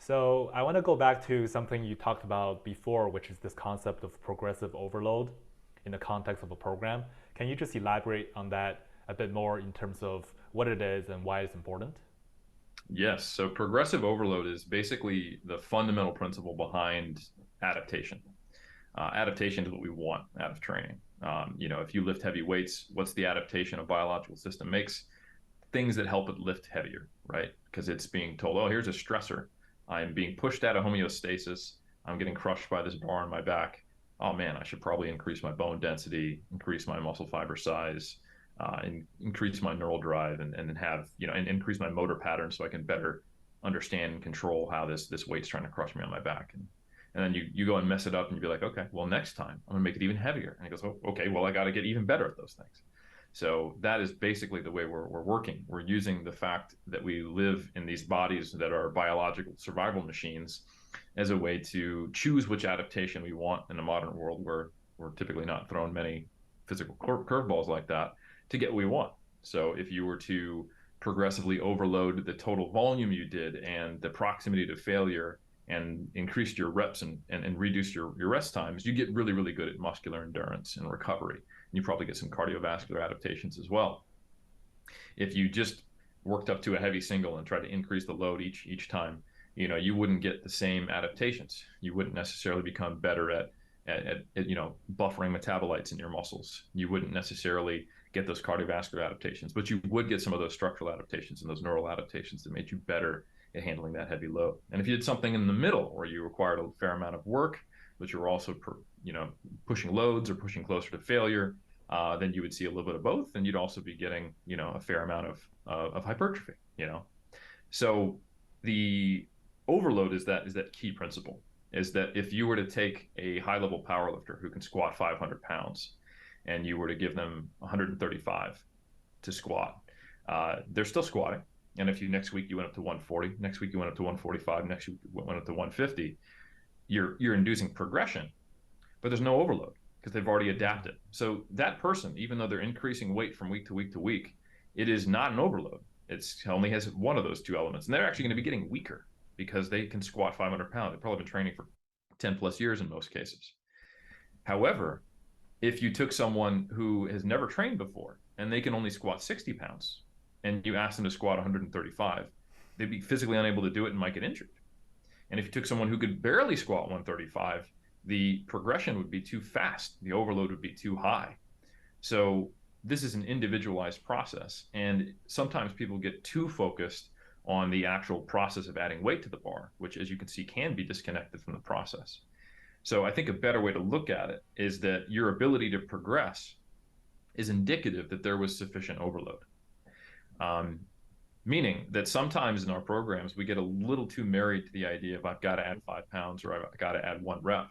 So I want to go back to something you talked about before, which is this concept of progressive overload in the context of a program. Can you just elaborate on that a bit more in terms of what it is and why it's important? Yes, so progressive overload is basically the fundamental principle behind adaptation. Adaptation is what we want out of training. If you lift heavy weights, what's the adaptation a biological system makes? Things that help it lift heavier, right? Because it's being told, oh, here's a stressor. I'm being pushed out of homeostasis. I'm getting crushed by this bar on my back. Oh man, I should probably increase my bone density, increase my muscle fiber size, and increase my neural drive, and then have and increase my motor pattern so I can better understand and control how this weight's trying to crush me on my back. And then you go and mess it up, and you be like, okay, well, next time I'm gonna make it even heavier. And he goes, oh, okay, well, I got to get even better at those things. So that is basically the way we're working. We're using the fact that we live in these bodies that are biological survival machines as a way to choose which adaptation we want in a modern world where we're typically not thrown many physical curveballs like that to get what we want. So if you were to progressively overload the total volume you did and the proximity to failure and increased your reps and reduced your rest times, you get really, really good at muscular endurance and recovery. And you probably get some cardiovascular adaptations as well. If you just worked up to a heavy single and tried to increase the load each time, you wouldn't get the same adaptations. You wouldn't necessarily become better at buffering metabolites in your muscles. You wouldn't necessarily get those cardiovascular adaptations, but you would get some of those structural adaptations and those neural adaptations that made you better at handling that heavy load. And if you did something in the middle where you required a fair amount of work, but you were also pushing loads or pushing closer to failure, then you would see a little bit of both, and you'd also be getting a fair amount of hypertrophy. So the overload is that key principle. Is that if you were to take a high level powerlifter who can squat 500 pounds, and you were to give them 135 to squat, they're still squatting. And if next week you went up to 140, next week you went up to 145, next week you went up to 150, you're inducing progression, but there's no overload because they've already adapted. So that person, even though they're increasing weight from week to week to week, it is not an overload. It only has one of those two elements, and they're actually going to be getting weaker because they can squat 500 pounds. They've probably been training for 10 plus years in most cases. However, if you took someone who has never trained before and they can only squat 60 pounds and you ask them to squat 135, they'd be physically unable to do it and might get injured. And if you took someone who could barely squat 135, the progression would be too fast. The overload would be too high. So this is an individualized process. And sometimes people get too focused on the actual process of adding weight to the bar, which, as you can see, can be disconnected from the process. So I think a better way to look at it is that your ability to progress is indicative that there was sufficient overload. Meaning that sometimes in our programs, we get a little too married to the idea of I've got to add 5 pounds or I've got to add one rep.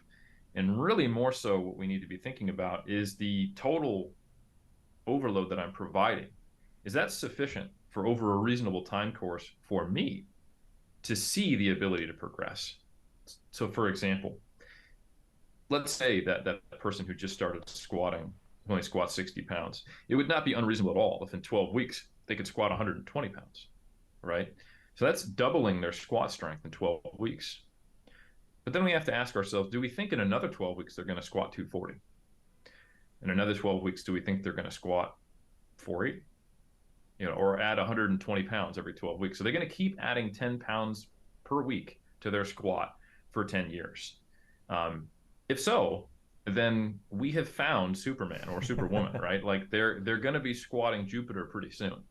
And really more so what we need to be thinking about is the total overload that I'm providing. Is that sufficient for over a reasonable time course for me to see the ability to progress? So for example, let's say that person who just started squatting only squats 60 pounds. It would not be unreasonable at all if in 12 weeks they could squat 120 pounds, right? So that's doubling their squat strength in 12 weeks. But then we have to ask ourselves, do we think in another 12 weeks they're going to squat 240? In another 12 weeks, do we think they're going to squat 480? Or add 120 pounds every 12 weeks? So they're going to keep adding 10 pounds per week to their squat for 10 years. If so, then we have found Superman or Superwoman, right? Like they're going to be squatting Jupiter pretty soon.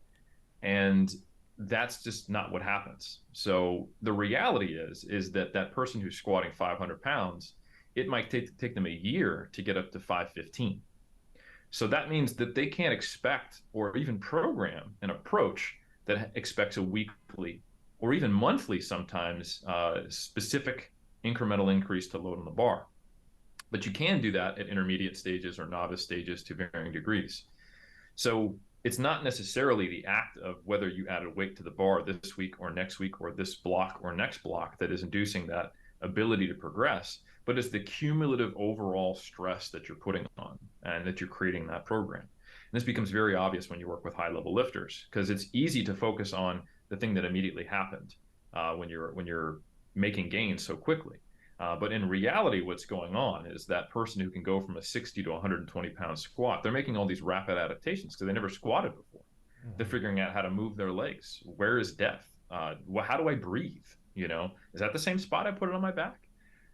And that's just not what happens. So the reality is that person who's squatting 500 pounds, it might take them a year to get up to 515. So that means that they can't expect or even program an approach that expects a weekly or even monthly sometimes specific incremental increase to load on the bar. But you can do that at intermediate stages or novice stages to varying degrees. So it's not necessarily the act of whether you added weight to the bar this week or next week or this block or next block that is inducing that ability to progress, but it's the cumulative overall stress that you're putting on and that you're creating that program. And this becomes very obvious when you work with high-level lifters because it's easy to focus on the thing that immediately happened when you're making gains so quickly. But in reality, what's going on is that person who can go from a 60 to 120 pound squat, they're making all these rapid adaptations because they never squatted before. They're Mm-hmm. figuring out how to move their legs. Where is depth? How do I breathe? Is that the same spot I put it on my back?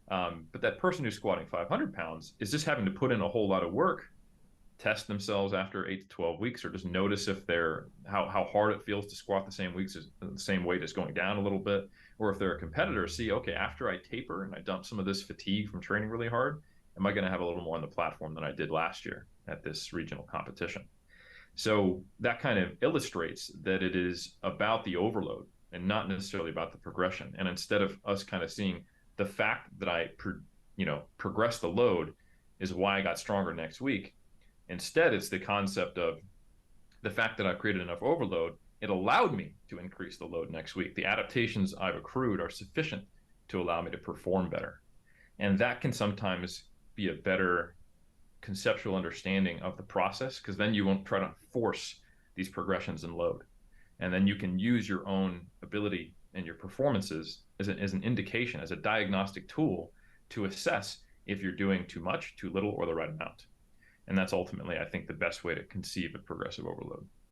But that person who's squatting 500 pounds is just having to put in a whole lot of work, test themselves after 8 to 12 weeks, or just notice if they're how hard it feels to squat the same weight as going down a little bit, or if they're a competitor, see, okay, after I taper and I dump some of this fatigue from training really hard, am I going to have a little more on the platform than I did last year at this regional competition? So that kind of illustrates that it is about the overload and not necessarily about the progression. And instead of us kind of seeing the fact that progress the load is why I got stronger next week. Instead, it's the concept of the fact that I've created enough overload. It allowed me to increase the load next week. The adaptations I've accrued are sufficient to allow me to perform better. And that can sometimes be a better conceptual understanding of the process, because then you won't try to force these progressions in load. And then you can use your own ability and your performances as an indication, as a diagnostic tool to assess if you're doing too much, too little, or the right amount. And that's ultimately, I think, the best way to conceive of progressive overload.